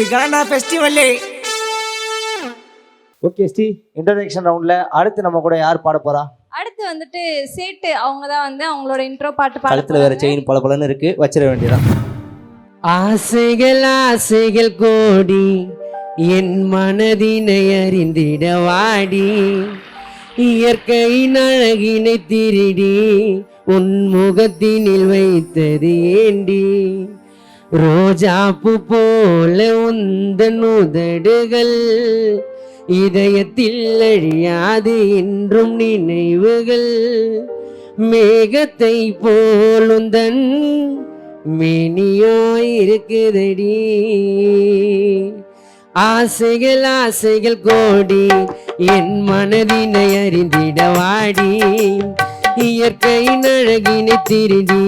இது Canada festival. Okay Sri, introduction ரவுண்ட்ல அடுத்து நம்ம கூட யார் பாட போறா? அடுத்து வந்துட்டு சேட்டு அவங்க தான் வந்து அவங்களோட இன்ட்ரோ பாட்டு பாட. கழுத்துல வேற செயின் பளபளன்னு இருக்கு, வச்சிட வேண்டியதான். ஆசைகள் ஆசைகள் கோடி என் மனதினை அறிந்திட வாடி, இயற்கையின் அழகினை திருடி உன் முகத்தினில் வைத்தது ஏண்டி, ரோஜாப்பு போல உந்தன் உதடுகள் இதயத்தில் அழியாது என்றும் நினைவுகள், மேகத்தை போலுந்தன் மேனியோ இருக்குதடி, ஆசைகள் ஆசைகள் கோடி என் மனதினை அறிந்திட வாடி, இயற்கையின் அழகினை திருடி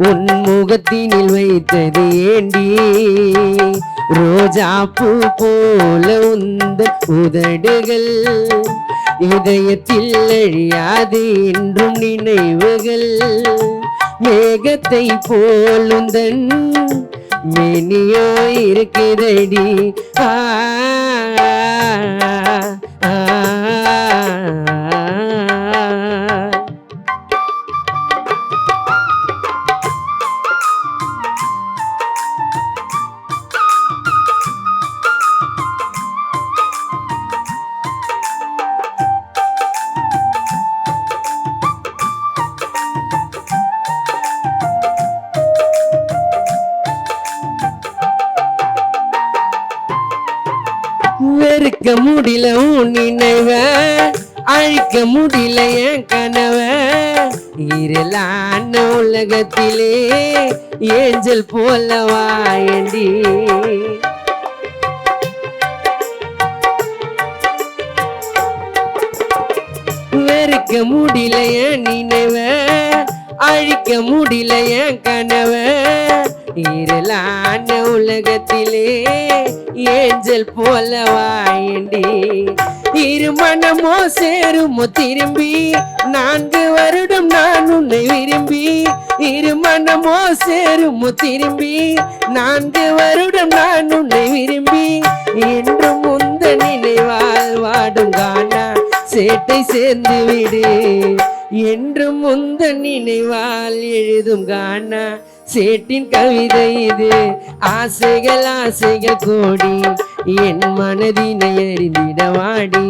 உன் முகத்தினில் வைத்தது ஏண்டி, ரோஜாப்பூ போல உந்த உதடுகள் இதயத்தில் அழியாது என்றும் நினைவுகள், மேகத்தை போலுந்தன் மேனியோ இருக்குதடி. வெறுக்க முடியல உன் நினைவ, அழிக்க முடியல என் கனவ, இருளான உலகத்திலே ஏஞ்சல் போல வாயண்டி, வெறுக்க முடியல என் நினைவ, அழிக்க முடியல என் கனவ, இருளான உலகத்திலே ஏஞ்சல் போல வாயண்டி, இருமனமோ சேருமோ திரும்பி 4 வருடம் நான் உன்னை விரும்பி, இருமனமோ சேருமோ திரும்பி 4 வருடம் நான் உன்னை விரும்பி, என்றும் முந்த நினைவால் வாடும் கானா சேட்டை சேர்ந்து விடு, என்றும் முந்த நினைவால் எழுதும் கானா சேட்டின் கவிதை இது, ஆசைகள் ஆசைகள் கோடி என் மனதினை அறிந்திட வாடி.